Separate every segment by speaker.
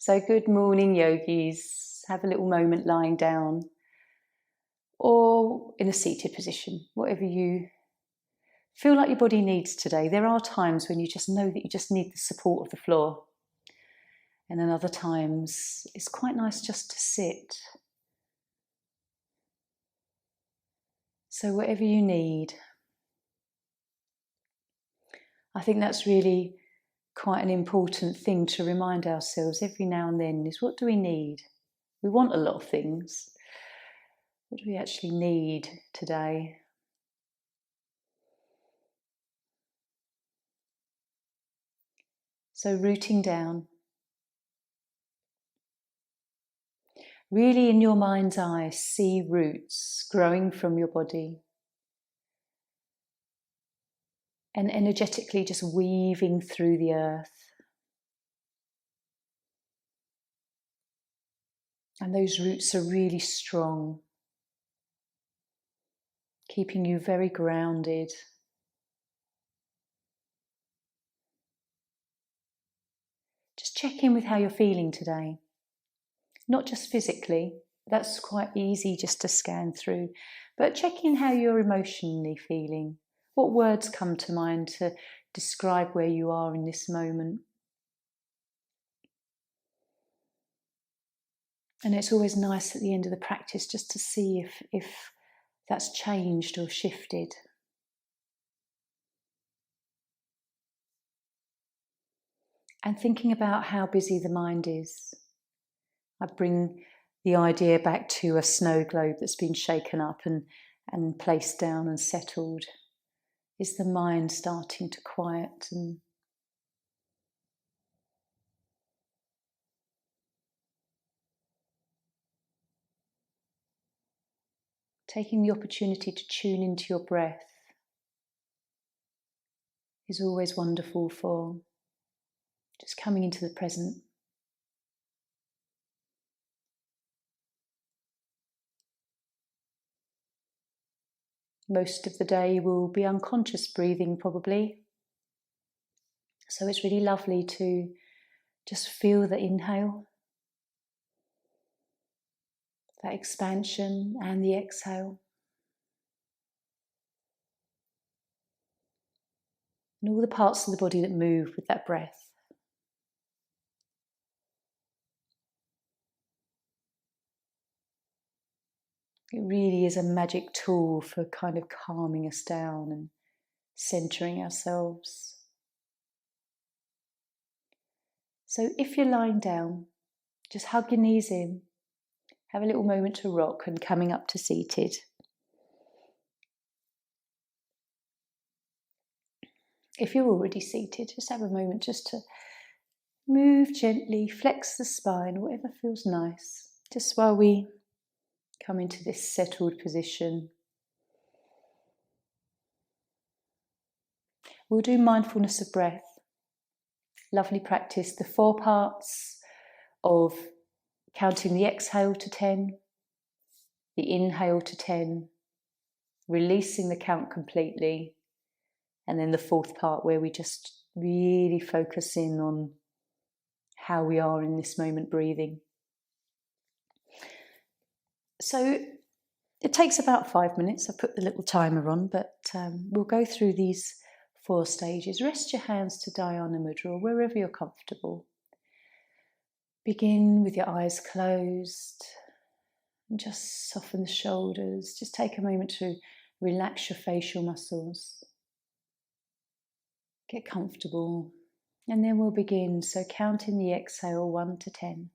Speaker 1: So good morning, yogis. Have a little moment lying down or in a seated position, whatever you feel like your body needs today. There are times when you just know that you just need the support of the floor. And then other times it's quite nice just to sit. So whatever you need. I think that's really quite an important thing to remind ourselves every now and then is, what do we need? We want a lot of things. What do we actually need today? So rooting down. Really in your mind's eye, see roots growing from your body. And energetically just weaving through the earth. And those roots are really strong, keeping you very grounded. Just check in with how you're feeling today. Not just physically, that's quite easy just to scan through, but check in how you're emotionally feeling. What words come to mind to describe where you are in this moment? And it's always nice at the end of the practice just to see if that's changed or shifted. And thinking about how busy the mind is. I bring the idea back to a snow globe that's been shaken up and placed down and settled. Is the mind starting to quiet and taking the opportunity to tune into your breath is always wonderful for just coming into the present. Most of the day will be unconscious breathing probably. So it's really lovely to just feel the inhale, that expansion, and the exhale. And all the parts of the body that move with that breath. It really is a magic tool for kind of calming us down and centering ourselves. So if you're lying down, just hug your knees in, have a little moment to rock and coming up to seated. If you're already seated, just have a moment just to move gently, flex the spine, whatever feels nice, just while we come into this settled position. We'll do mindfulness of breath. Lovely practice, the 4 parts of counting the exhale to 10, the inhale to 10, releasing the count completely, and then the 4th part where we just really focus in on how we are in this moment breathing. So it takes about 5 minutes. I put the little timer on, but we'll go through these 4 stages. Rest your hands to Dhyana Mudra, wherever you're comfortable. Begin with your eyes closed and just soften the shoulders. Just take a moment to relax your facial muscles. Get comfortable. And then we'll begin. So count in the exhale 1 to 10.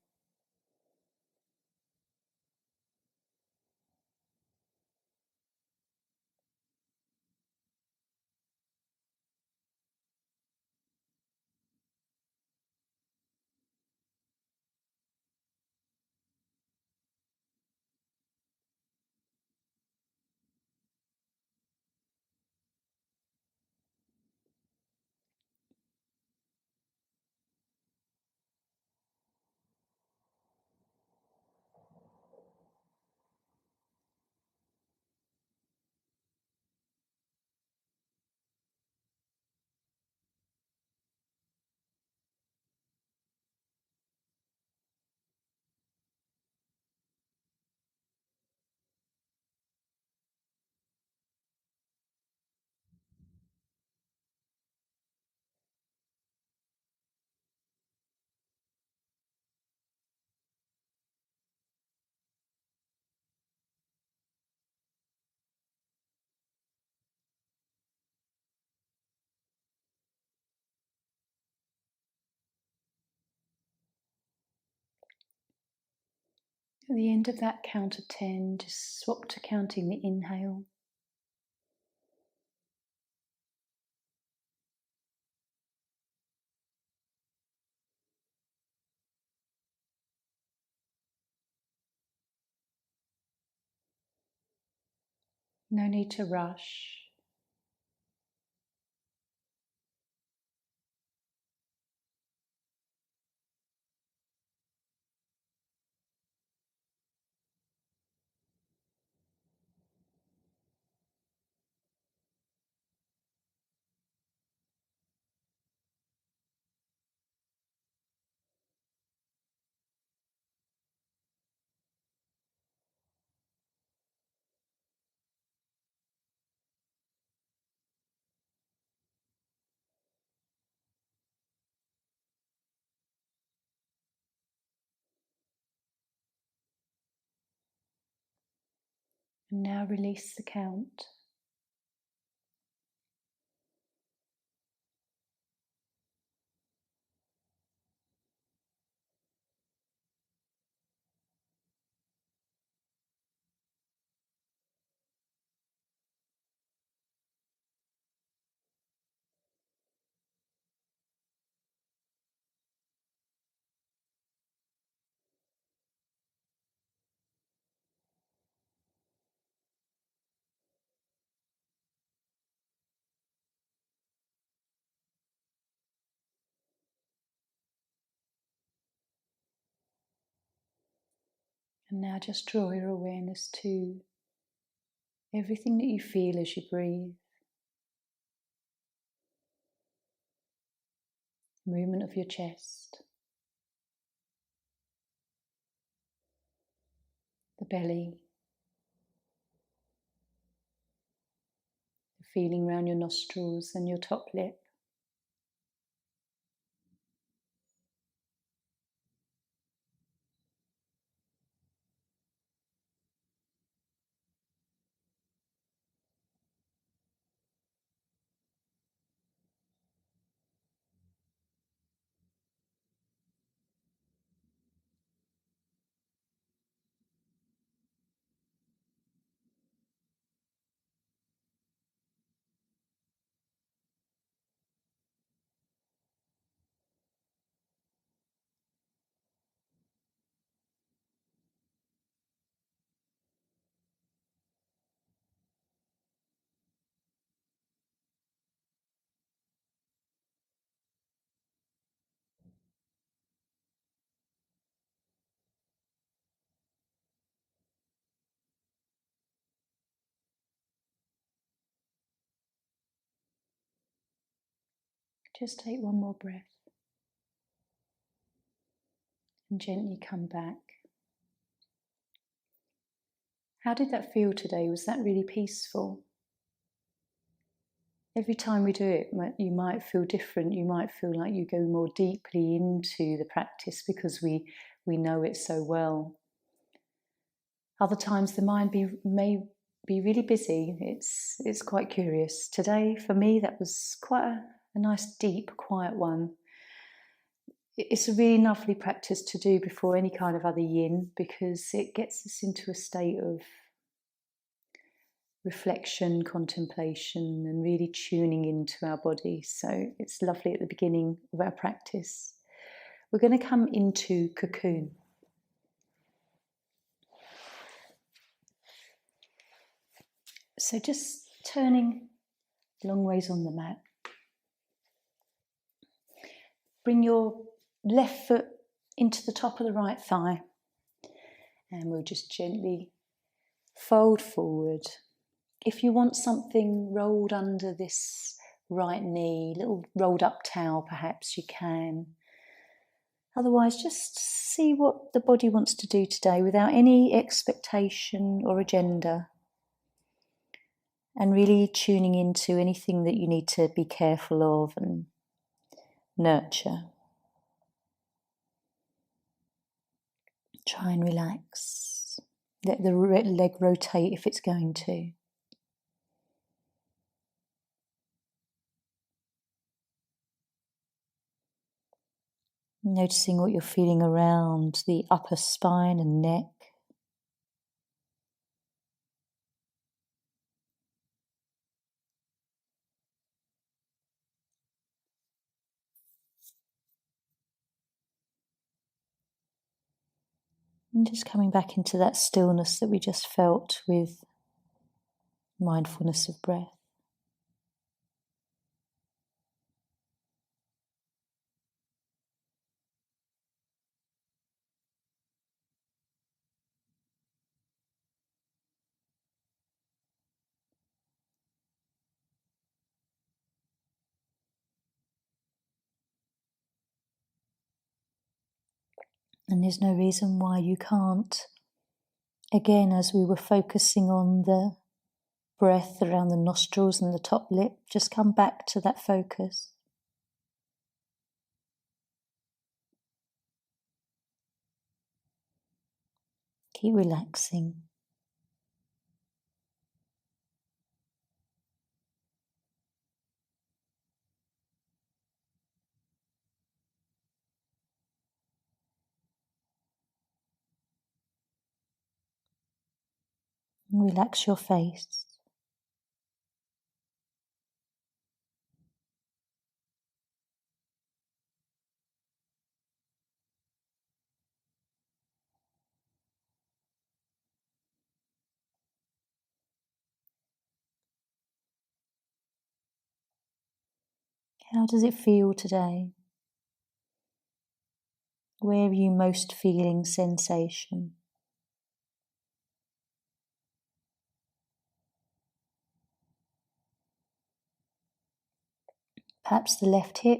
Speaker 1: At the end of that count of 10, just swap to counting the inhale. No need to rush. And now release the count. And now just draw your awareness to everything that you feel as you breathe. Movement of your chest, the belly, the feeling around your nostrils and your top lip. Just take one more breath and gently come back. How did that feel today? Was that really peaceful? Every time we do it, you might feel different. You might feel like you go more deeply into the practice because we know it so well. Other times the mind may be really busy. It's quite curious. Today, for me, that was quite a nice, deep, quiet one. It's a really lovely practice to do before any kind of other yin because it gets us into a state of reflection, contemplation, and really tuning into our body. So it's lovely at the beginning of our practice. We're going to come into cocoon. So just turning long ways on the mat. Bring your left foot into the top of the right thigh. And we'll just gently fold forward. If you want something rolled under this right knee, little rolled up towel perhaps, you can. Otherwise, just see what the body wants to do today without any expectation or agenda. And really tuning into anything that you need to be careful of and nurture. Try and relax. Let the leg rotate if it's going to. Noticing what you're feeling around the upper spine and neck, And just coming back into that stillness that we just felt with mindfulness of breath. And there's no reason why you can't. Again, as we were focusing on the breath around the nostrils and the top lip, just come back to that focus. Keep relaxing. Relax your face. How does it feel today? Where are you most feeling sensation? Perhaps the left hip.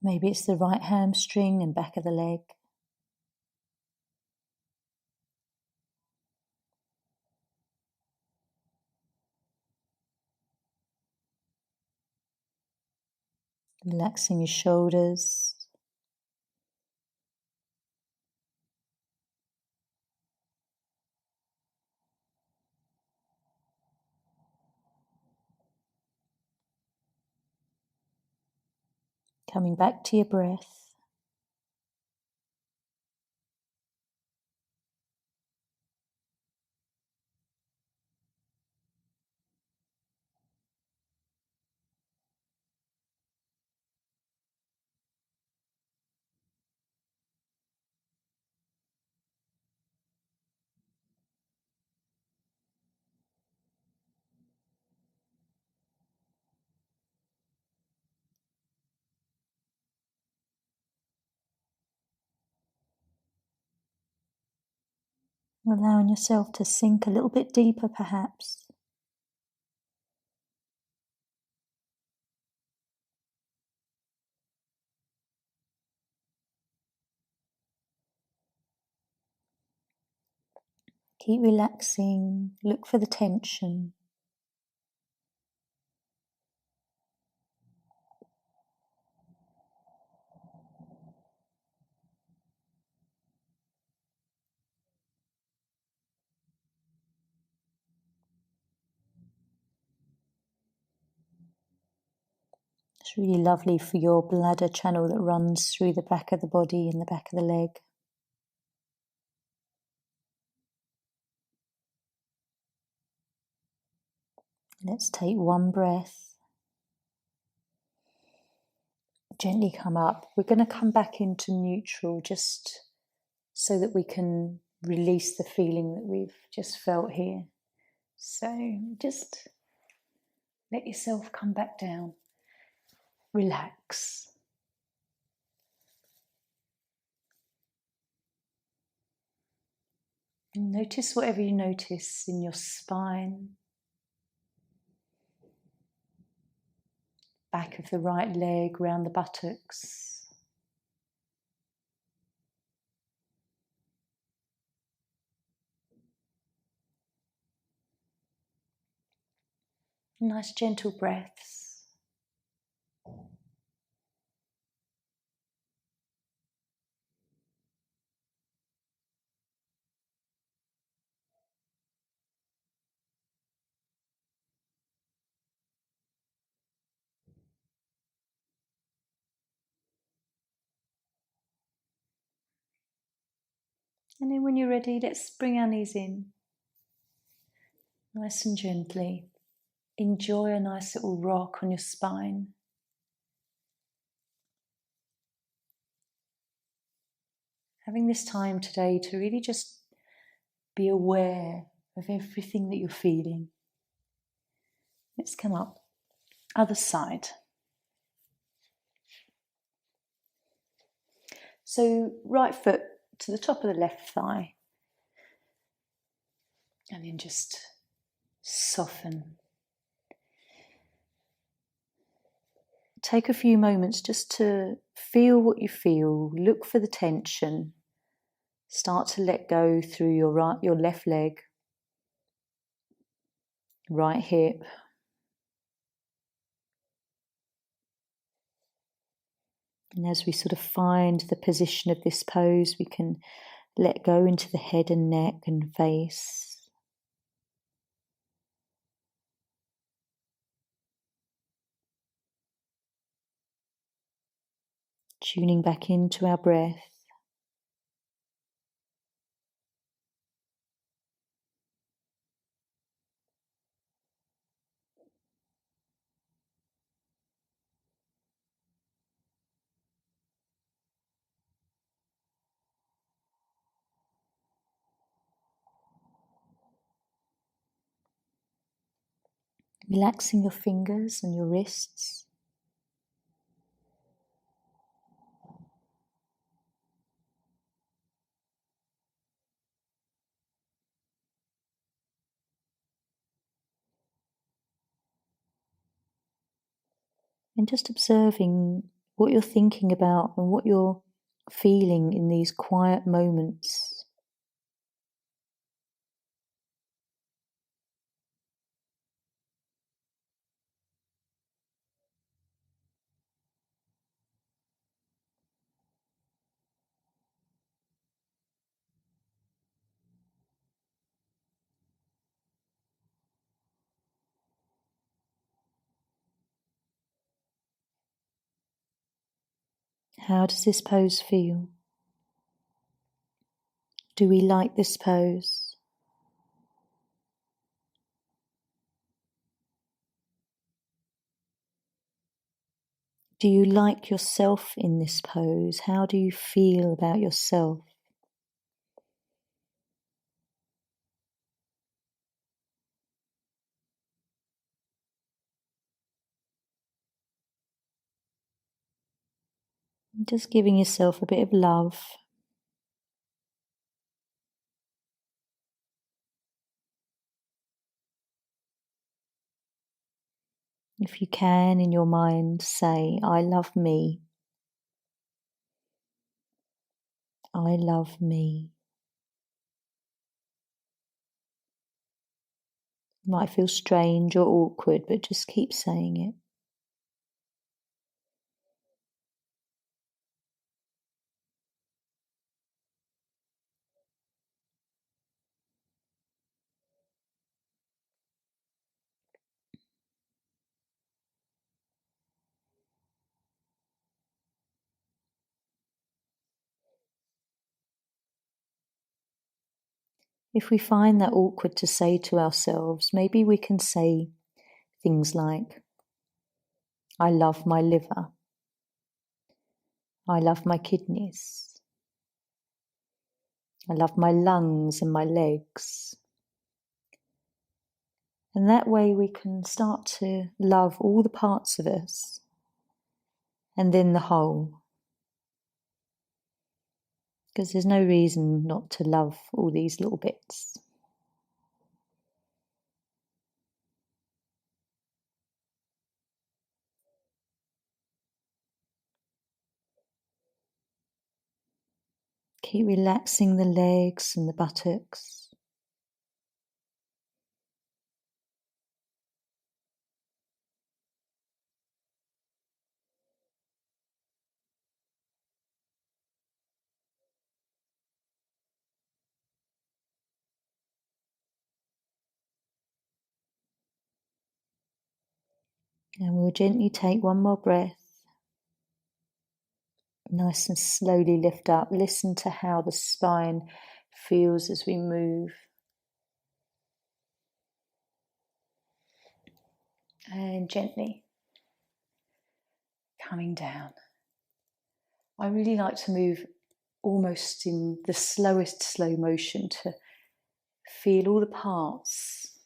Speaker 1: Maybe it's the right hamstring and back of the leg. Relaxing your shoulders. Coming back to your breath. Allowing yourself to sink a little bit deeper, perhaps. Keep relaxing. Look for the tension. It's really lovely for your bladder channel that runs through the back of the body and the back of the leg. Let's take one breath. Gently come up. We're going to come back into neutral just so that we can release the feeling that we've just felt here. So just let yourself come back down. Relax. Notice whatever you notice in your spine, back of the right leg, round the buttocks. Nice gentle breaths. And then when you're ready, let's bring our knees in. Nice and gently. Enjoy a nice little rock on your spine. having this time today to really just be aware of everything that you're feeling. Let's come up. Other side. So right foot to the top of the left thigh. And then just soften. Take a few moments just to feel what you feel. Look for the tension. Start to let go through your left leg, right hip, and as we sort of find the position of this pose, we can let go into the head and neck and face. Tuning back into our breath. Relaxing your fingers and your wrists. And just observing what you're thinking about and what you're feeling in these quiet moments. How does this pose feel? Do we like this pose? Do you like yourself in this pose? How do you feel about yourself? Just giving yourself a bit of love. If you can, in your mind, say, I love me. I love me. It might feel strange or awkward, but just keep saying it. If we find that awkward to say to ourselves, maybe we can say things like, I love my liver. I love my kidneys. I love my lungs and my legs. And that way we can start to love all the parts of us and then the whole. Because there's no reason not to love all these little bits. Keep relaxing the legs and the buttocks. And we'll gently take one more breath. Nice and slowly lift up. Listen to how the spine feels as we move. And gently coming down. I really like to move almost in the slowest slow motion, to feel all the parts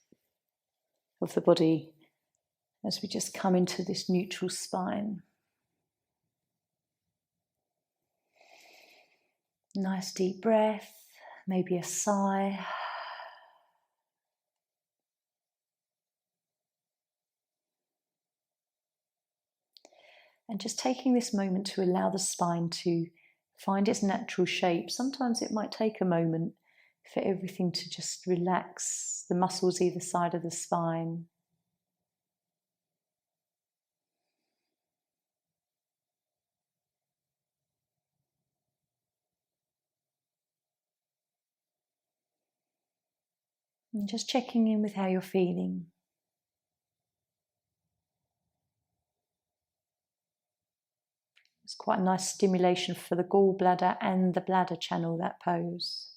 Speaker 1: of the body as we just come into this neutral spine. Nice deep breath, maybe a sigh. And just taking this moment to allow the spine to find its natural shape. Sometimes it might take a moment for everything to just relax, the muscles either side of the spine. And just checking in with how you're feeling. It's quite a nice stimulation for the gallbladder and the bladder channel, that pose.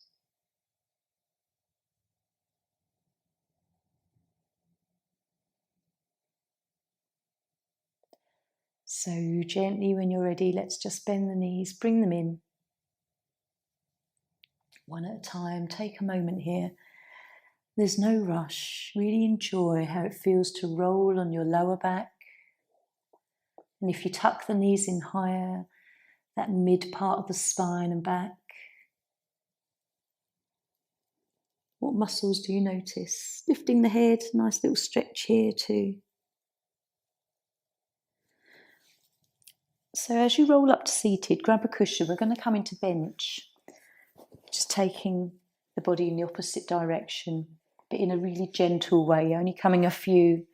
Speaker 1: So gently, when you're ready, let's just bend the knees, bring them in. One at a time, take a moment here. There's no rush. Really enjoy how it feels to roll on your lower back. And if you tuck the knees in higher, that mid part of the spine and back, what muscles do you notice? Lifting the head, nice little stretch here too. So as you roll up to seated, grab a cushion. We're going to come into bench, just taking the body in the opposite direction, but in a really gentle way, only coming a few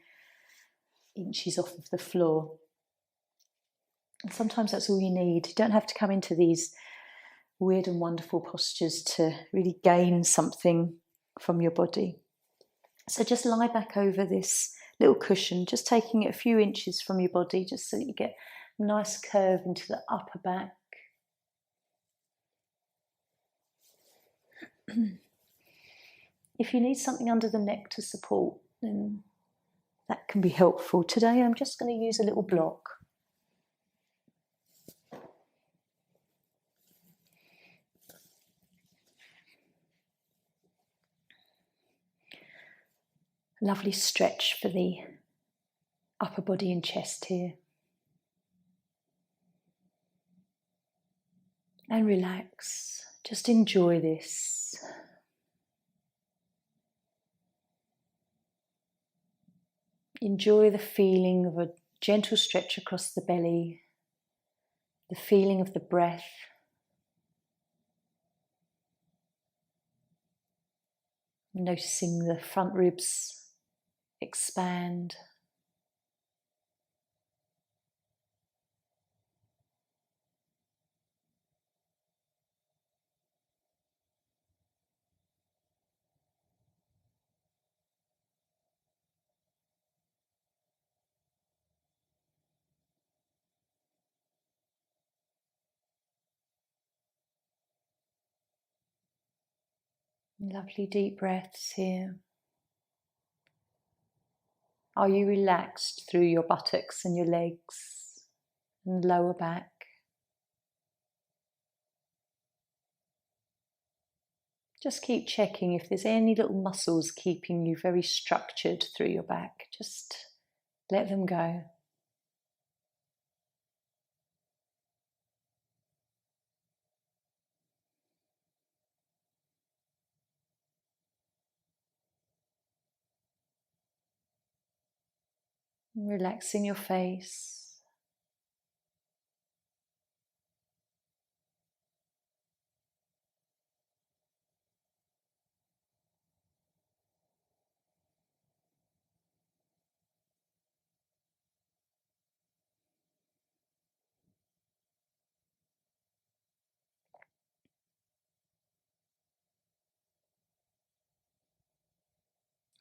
Speaker 1: inches off of the floor. And sometimes that's all you need. You don't have to come into these weird and wonderful postures to really gain something from your body. So just lie back over this little cushion, just taking it a few inches from your body, just so that you get a nice curve into the upper back. If you need something under the neck to support, then that can be helpful. Today I'm just going to use a little block. Lovely stretch for the upper body and chest here. And relax. Just enjoy this. Enjoy the feeling of a gentle stretch across the belly, the feeling of the breath. Noticing the front ribs expand. Lovely deep breaths here. Are you relaxed through your buttocks and your legs and lower back? Just keep checking if there's any little muscles keeping you very structured through your back. Just let them go. Relaxing your face.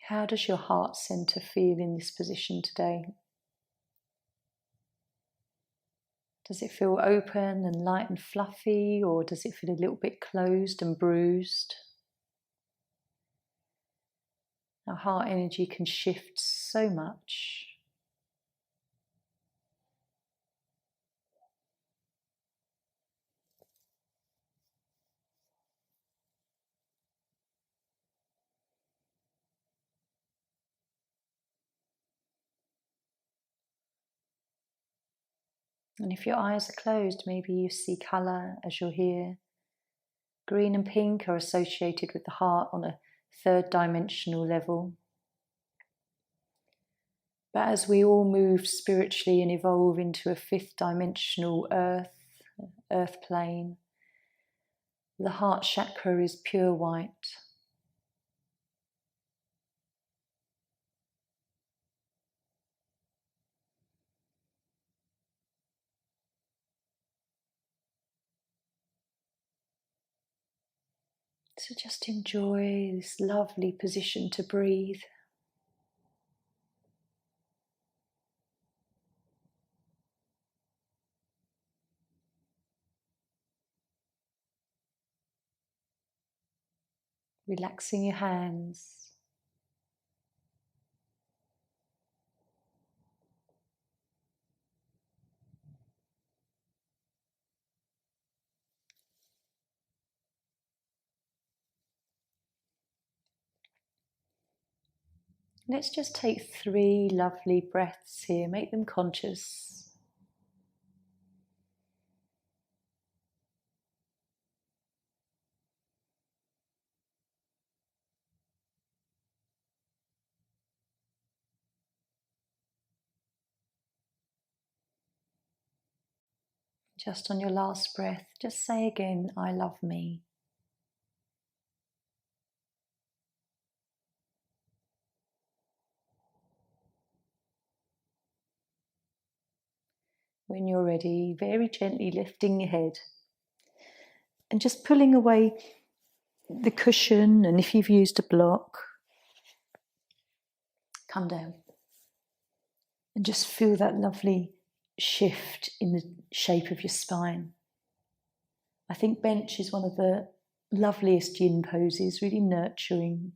Speaker 1: How does your heart center feel in this position today? Does it feel open and light and fluffy, or does it feel a little bit closed and bruised? Our heart energy can shift so much. And if your eyes are closed, maybe you see colour as you're here. Green and pink are associated with the heart on a third dimensional level. But as we all move spiritually and evolve into a fifth dimensional earth plane, the heart chakra is pure white. So just enjoy this lovely position to breathe. Relaxing your hands. Let's just take 3 lovely breaths here, make them conscious. Just on your last breath, just say again, I love me. When you're ready, very gently lifting your head and just pulling away the cushion, and if you've used a block, come down and just feel that lovely shift in the shape of your spine. I think bench is one of the loveliest yin poses, really nurturing.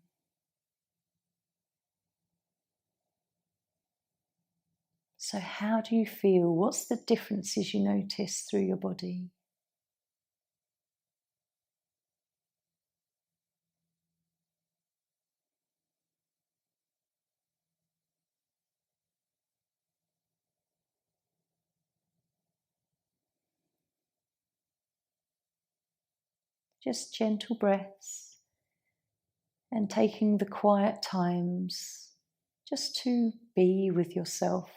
Speaker 1: So how do you feel? What's the differences you notice through your body? Just gentle breaths and taking the quiet times just to be with yourself.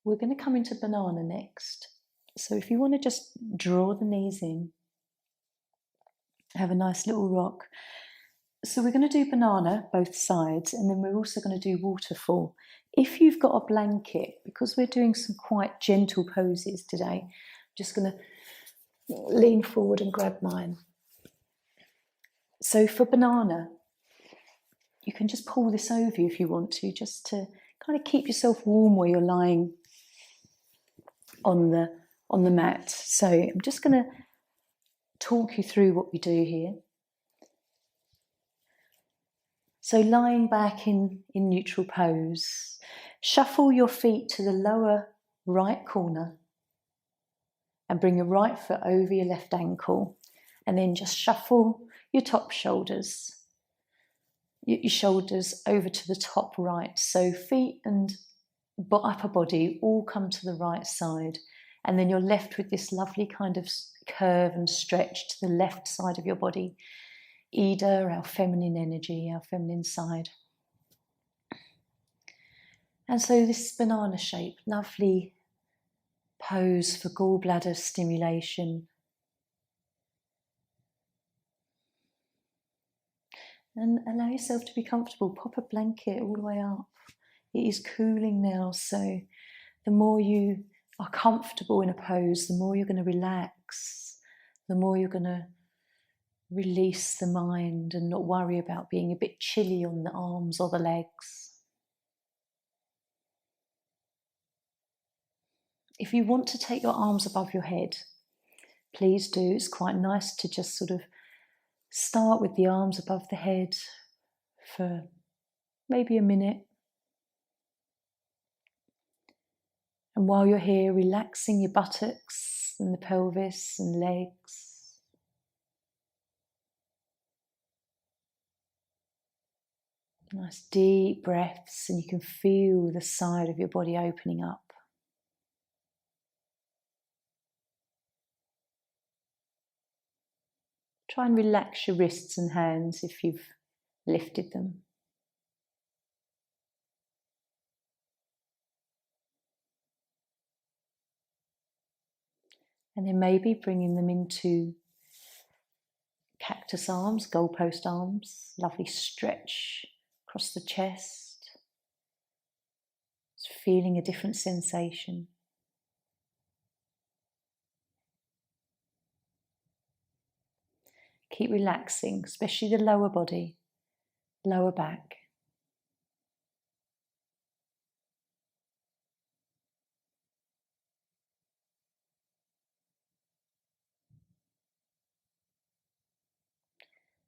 Speaker 1: We're going to come into banana next. So if you want to just draw the knees in, have a nice little rock. So we're going to do banana, both sides, and then we're also going to do waterfall. If you've got a blanket, because we're doing some quite gentle poses today, I'm just going to lean forward and grab mine. So for banana, you can just pull this over you if you want to, just to kind of keep yourself warm where you're lying on the mat. So I'm just going to talk you through what we do here. So lying back in neutral pose, shuffle your feet to the lower right corner and bring your right foot over your left ankle, and then just shuffle your top shoulders, your shoulders over to the top right. So feet and upper body all come to the right side, and then you're left with this lovely kind of curve and stretch to the left side of your body. Ida, our feminine energy, our feminine side. And so this banana shape, lovely pose for gallbladder stimulation. And allow yourself to be comfortable. Pop a blanket all the way up. It is cooling now, so the more you are comfortable in a pose, the more you're going to relax, the more you're going to release the mind and not worry about being a bit chilly on the arms or the legs. If you want to take your arms above your head, please do. It's quite nice to just sort of start with the arms above the head for maybe a minute. And while you're here, relaxing your buttocks and the pelvis and legs. Nice deep breaths, and you can feel the side of your body opening up. Try and relax your wrists and hands if you've lifted them. And then maybe bringing them into cactus arms, goalpost arms, lovely stretch across the chest. Just feeling a different sensation. Keep relaxing, especially the lower body, lower back.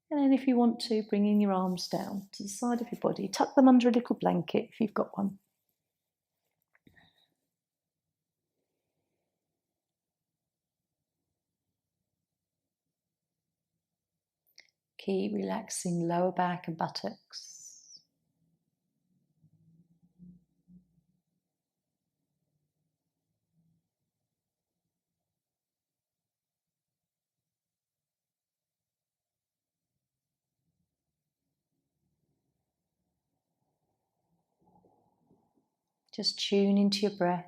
Speaker 1: And then if you want to, bringing your arms down to the side of your body, tuck them under a little blanket if you've got one. Keep relaxing lower back and buttocks. Just tune into your breath.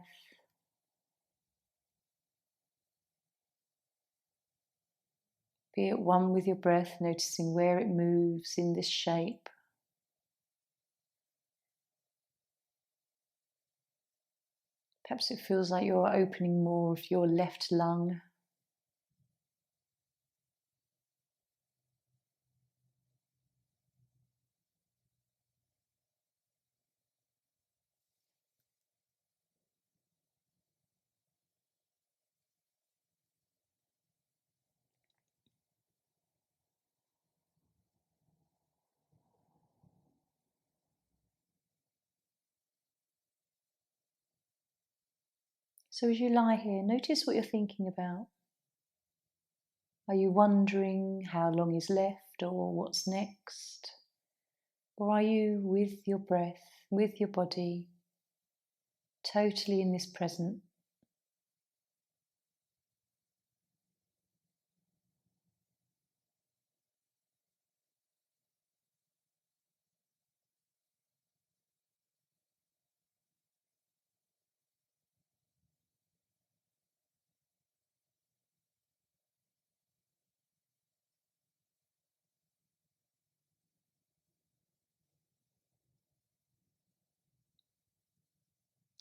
Speaker 1: Be at one with your breath, noticing where it moves in this shape. Perhaps it feels like you're opening more of your left lung. So as you lie here, notice what you're thinking about. Are you wondering how long is left or what's next? Or are you with your breath, with your body, totally in this present?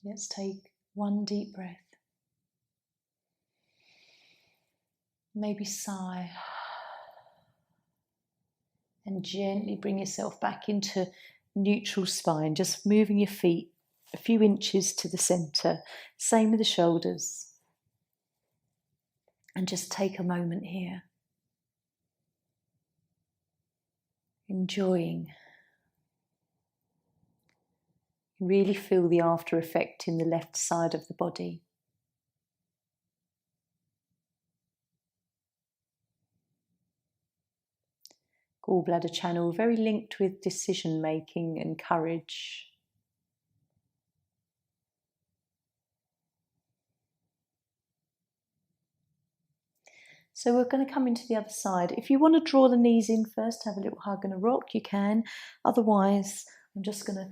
Speaker 1: Let's take one deep breath. Maybe sigh. And gently bring yourself back into neutral spine, just moving your feet a few inches to the centre. Same with the shoulders. And just take a moment here. Enjoying. Really feel the after effect in the left side of the body. Gallbladder channel, very linked with decision making and courage. So we're going to come into the other side. If you want to draw the knees in first, have a little hug and a rock, you can. Otherwise, I'm just going to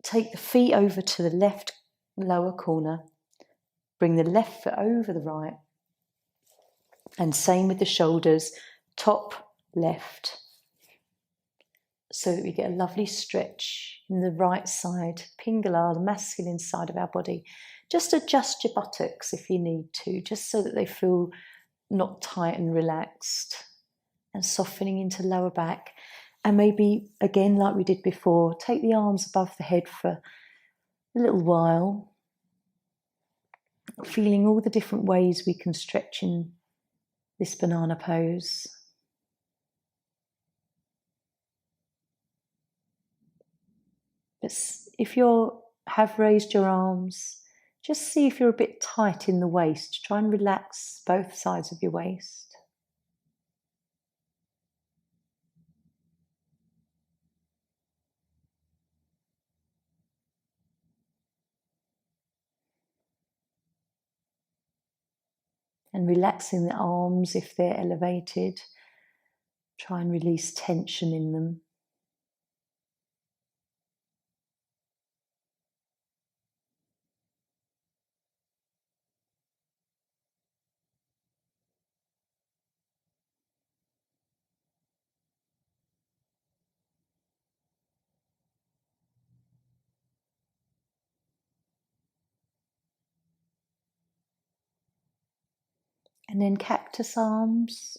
Speaker 1: take the feet over to the left lower corner. Bring the left foot over the right. And same with the shoulders, top, left. So that we get a lovely stretch in the right side, Pingala, the masculine side of our body. Just adjust your buttocks if you need to, just so that they feel not tight and relaxed, and softening into lower back. And maybe, again, like we did before, take the arms above the head for a little while, feeling all the different ways we can stretch in this banana pose. But if you have raised your arms, just see if you're a bit tight in the waist. Try and relax both sides of your waist. And relaxing the arms if they're elevated. Try and release tension in them. And then cactus arms.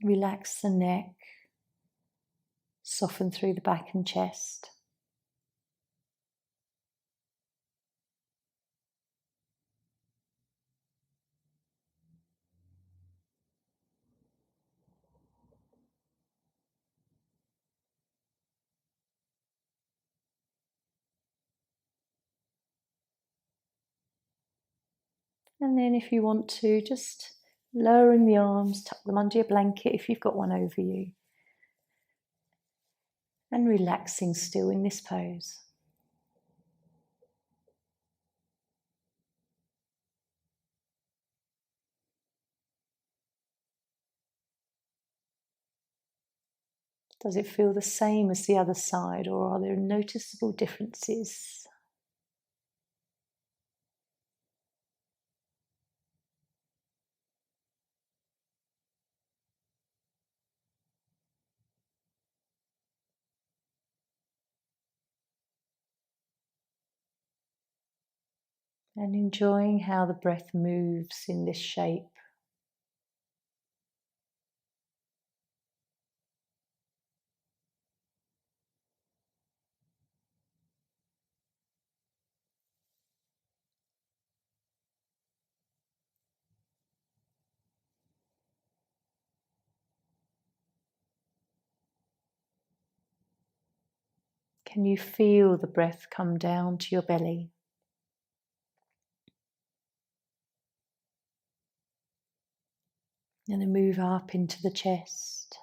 Speaker 1: Relax the neck. Soften through the back and chest. And then if you want to, just lowering the arms, tuck them under your blanket if you've got one over you. And relaxing still in this pose. Does it feel the same as the other side, or are there noticeable differences? And enjoying how the breath moves in this shape. Can you feel the breath come down to your belly? And then move up into the chest.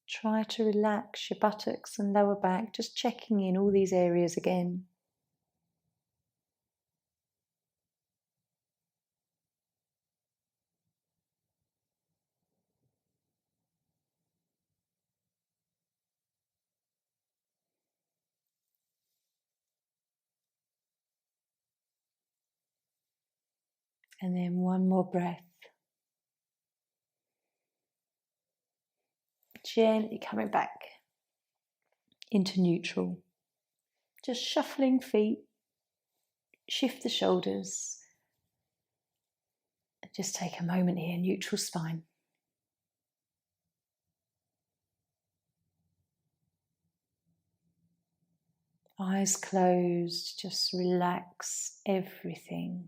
Speaker 1: Try to relax your buttocks and lower back, just checking in all these areas again. And then one more breath. Gently coming back into neutral. Just shuffling feet, shift the shoulders. Just take a moment here, neutral spine. Eyes closed, just relax everything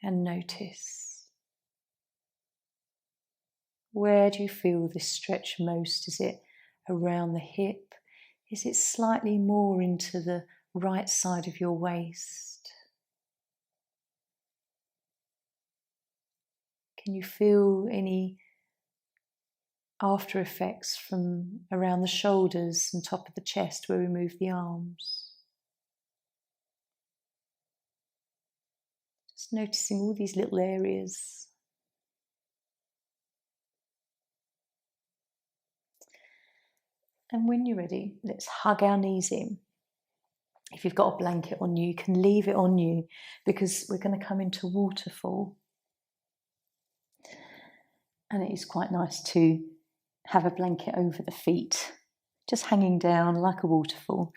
Speaker 1: and notice. Where do you feel this stretch most? Is it around the hip? Is it slightly more into the right side of your waist? Can you feel any after effects from around the shoulders and top of the chest where we move the arms? Just noticing all these little areas. And when you're ready, let's hug our knees in. If you've got a blanket on you, you can leave it on you because we're going to come into waterfall. And it is quite nice to have a blanket over the feet, just hanging down like a waterfall.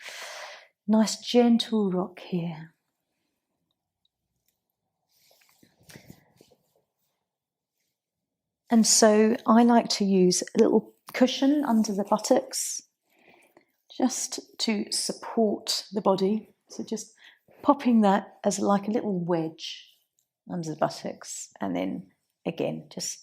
Speaker 1: Nice gentle rock here.
Speaker 2: And so I like to use a little cushion under the buttocks just to support the body. So just popping that as like a little wedge under the buttocks, and then again just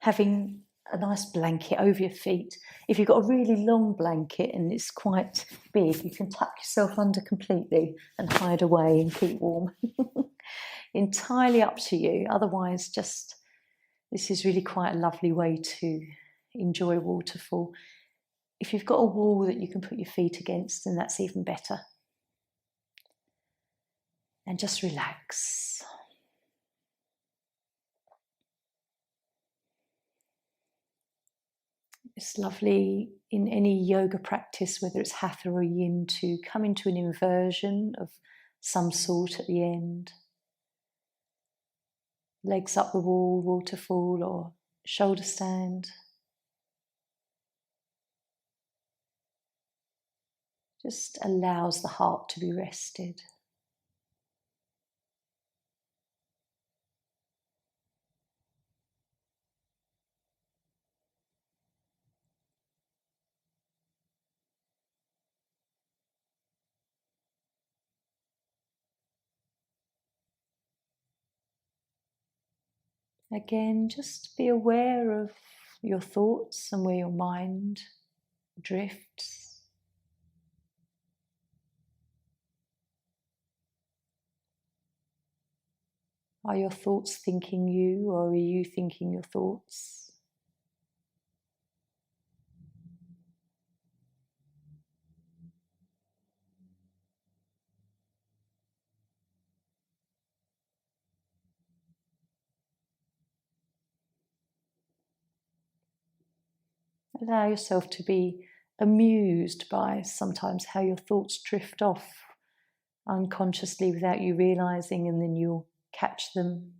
Speaker 2: having a nice blanket over your feet. If you've got a really long blanket and it's quite big, you can tuck yourself under completely and hide away and keep warm. Entirely up to you. Otherwise, just this is really quite a lovely way to enjoy a waterfall. If you've got a wall that you can put your feet against, then that's even better. And just relax. It's lovely in any yoga practice, whether it's hatha or yin, to come into an inversion of some sort at the end. Legs up the wall, waterfall, or shoulder stand. Just allows the heart to be rested. Again, just be aware of your thoughts and where your mind drifts. Are your thoughts thinking you, or are you thinking your thoughts? Allow yourself to be amused by sometimes how your thoughts drift off unconsciously without you realizing, and then you'll catch them.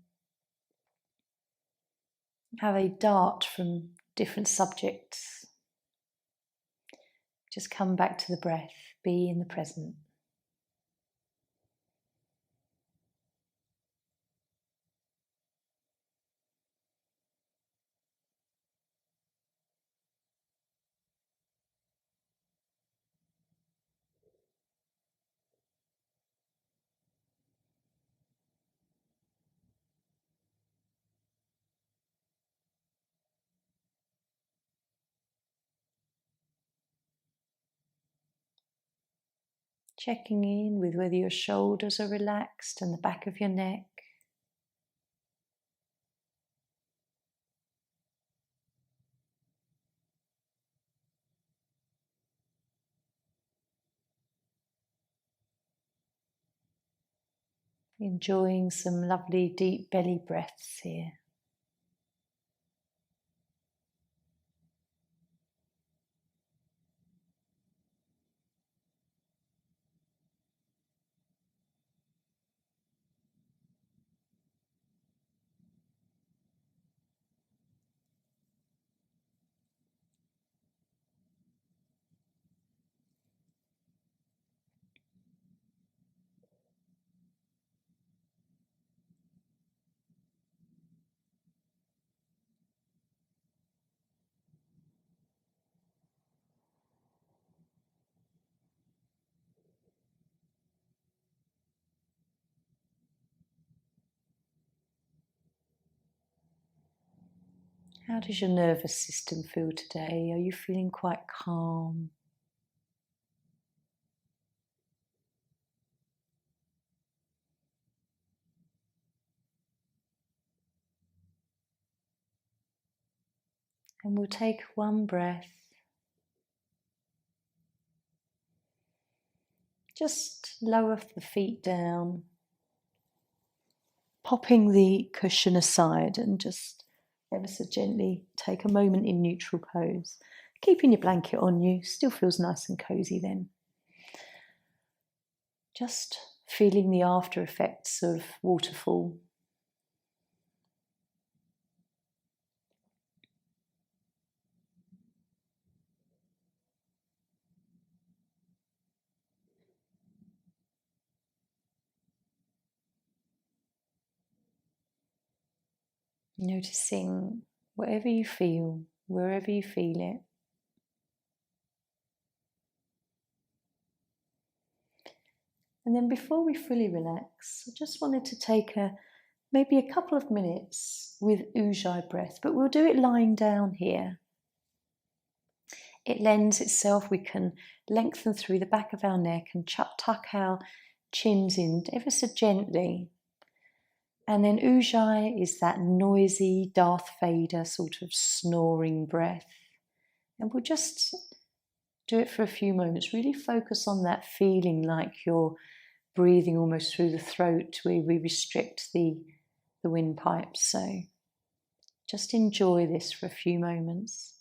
Speaker 2: How they dart from different subjects. Just come back to the breath, be in the present. Checking in with whether your shoulders are relaxed and the back of your neck. Enjoying some lovely deep belly breaths here. How does your nervous system feel today? Are you feeling quite calm? And we'll take one breath. Just lower the feet down, popping the cushion aside, and just ever so gently take a moment in neutral pose. Keeping your blanket on you, still feels nice and cozy then. Just feeling the after effects of waterfall. Noticing
Speaker 1: whatever you feel, wherever you feel it. And then before we fully relax, I just wanted to take maybe a couple of minutes with Ujjayi breath, but we'll do it lying down here. It lends itself, we can lengthen through the back of our neck and tuck our chins in ever so gently. And then Ujjayi is that noisy Darth Vader sort of snoring breath. And we'll just do it for a few moments. Really focus on that feeling like you're breathing almost through the throat where we restrict the windpipes. So just enjoy this for a few moments.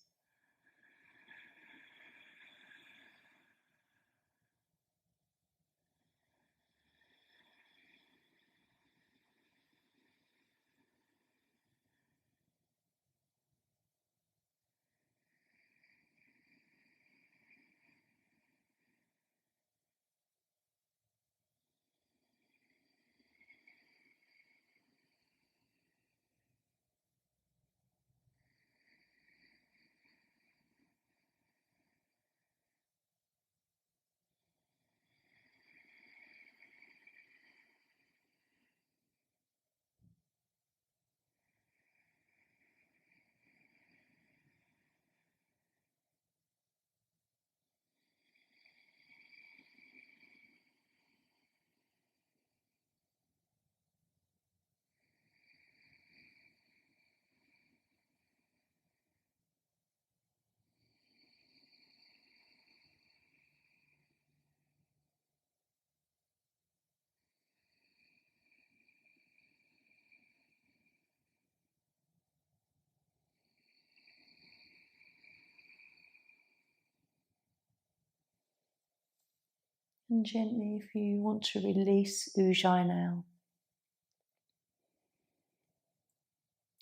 Speaker 1: And gently, if you want to release Ujjayi now,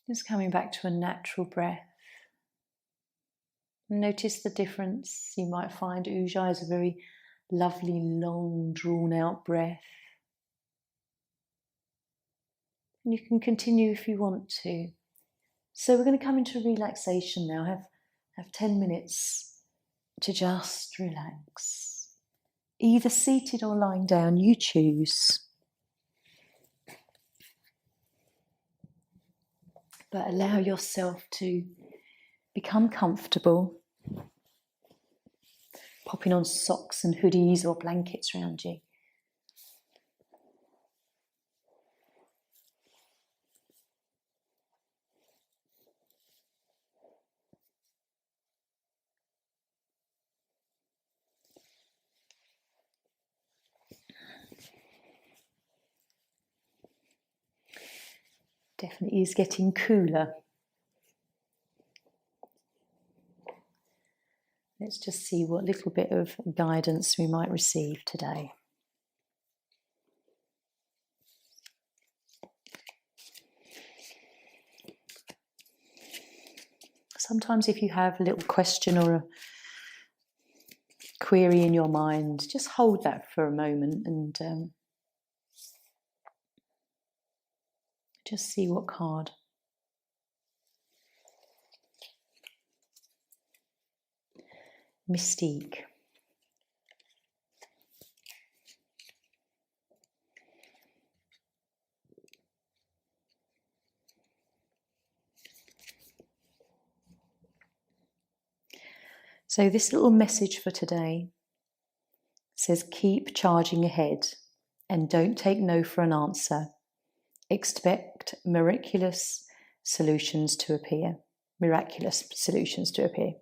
Speaker 1: just coming back to a natural breath. Notice the difference. You might find Ujjayi is a very lovely, long, drawn-out breath. And you can continue if you want to. So we're going to come into relaxation now. Have 10 minutes to just relax. Either seated or lying down, you choose. But allow yourself to become comfortable. Popping on socks and hoodies or blankets around you. Definitely is getting cooler. Let's just see what little bit of guidance we might receive today. Sometimes if you have a little question or a query in your mind, just hold that for a moment and just see what card. Mystique. So this little message for today says, keep charging ahead and don't take no for an answer. Expect miraculous solutions to appear. Miraculous solutions to appear.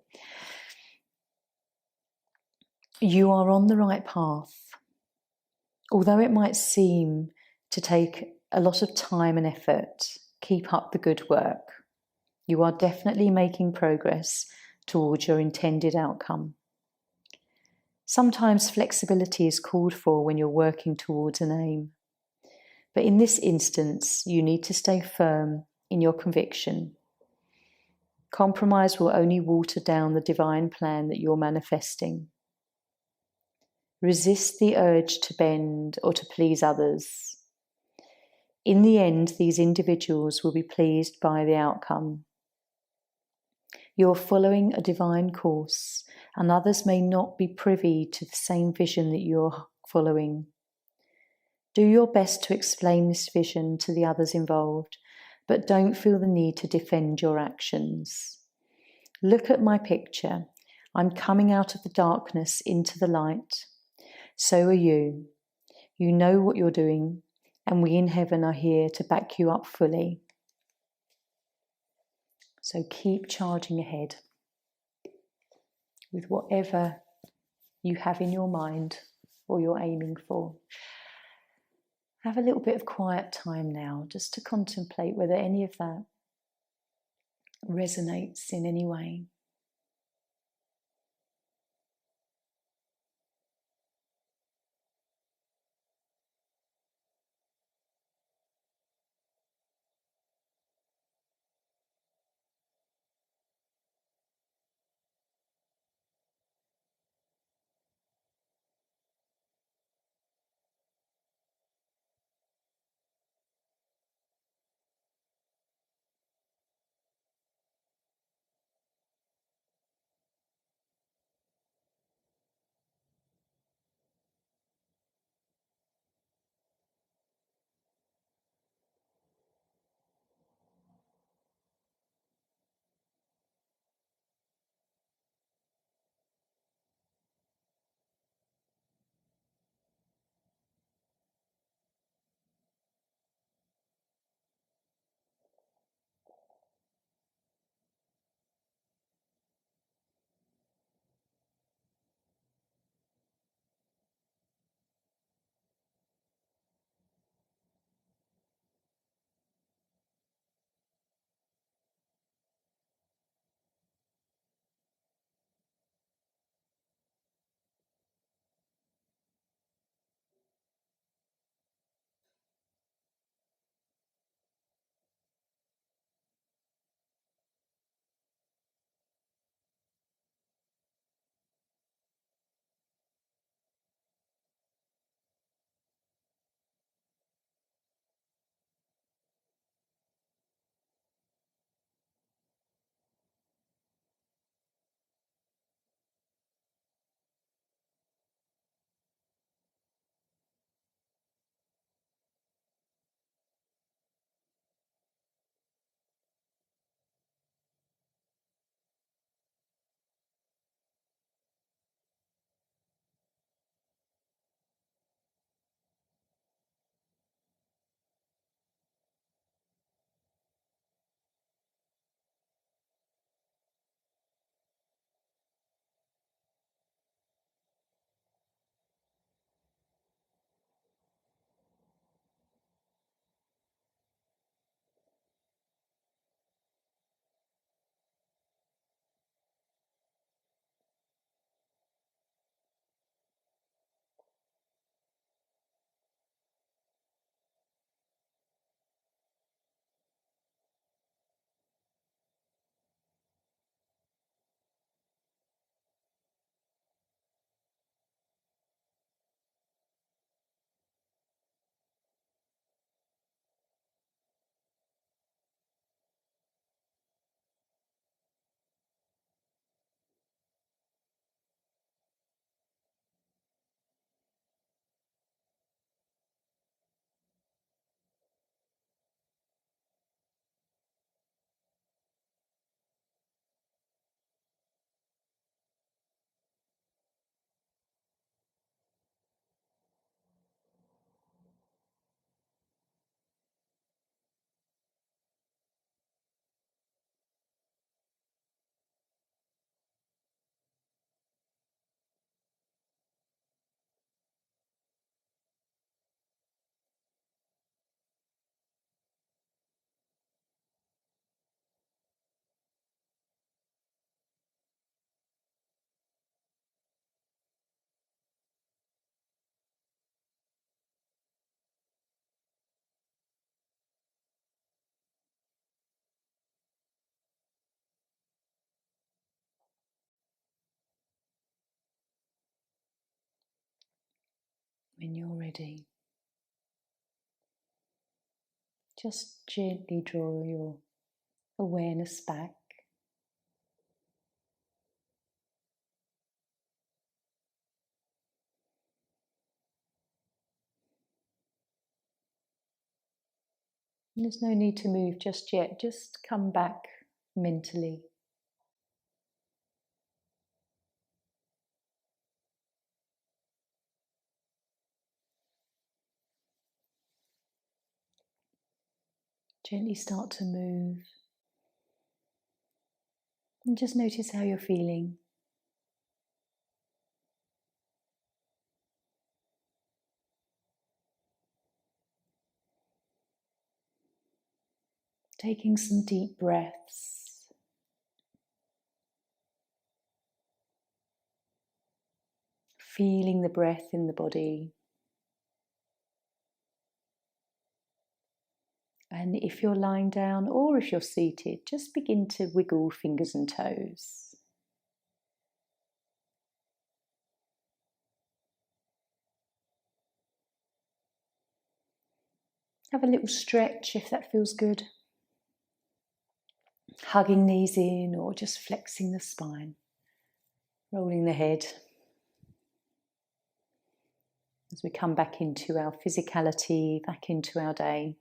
Speaker 1: You are on the right path. Although it might seem to take a lot of time and effort, keep up the good work. You are definitely making progress towards your intended outcome. Sometimes flexibility is called for when you're working towards an aim. But in this instance, you need to stay firm in your conviction. Compromise will only water down the divine plan that you're manifesting. Resist the urge to bend or to please others. In the end, these individuals will be pleased by the outcome.
Speaker 2: You're following a divine course, and others may not be privy to the same vision that you're following. Do your best to explain this vision to the others involved, but don't feel the need to defend your actions. Look at my picture. I'm coming out of the darkness into the light. So are you. You know what you're doing, and we in heaven are here to back you up fully. So keep charging ahead with whatever you have in your mind or you're aiming for. Have a little bit of quiet time now just to contemplate whether any of that resonates in any way. When you're ready, just gently draw your awareness back
Speaker 1: There's no need to move just yet, just come back mentally. Gently start to move. And just notice how you're feeling. Taking some deep breaths. Feeling the breath in the body. And if you're lying down or if you're seated, just begin to wiggle fingers and toes. Have a little stretch if that feels good. Hugging knees in or just flexing the spine. Rolling the head. As we come back into our physicality, back into our day.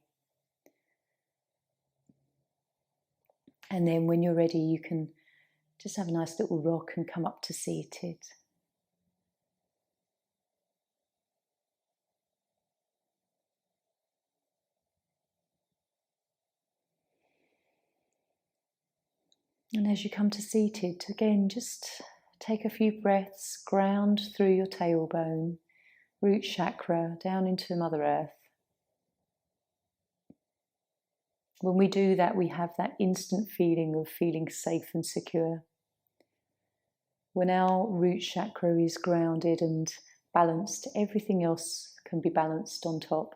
Speaker 1: And then when you're ready, you can just have a nice little rock and come up to seated. And as you come to seated, again, just take a few breaths, ground through your tailbone, root chakra, down into Mother Earth. When we do that, we have that instant feeling of feeling safe and secure. When our root chakra is grounded and balanced, everything else can be balanced on top.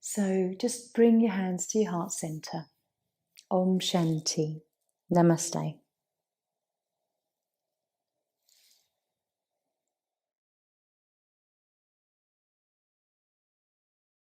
Speaker 1: So just bring your hands to your heart center. Om Shanti. Namaste.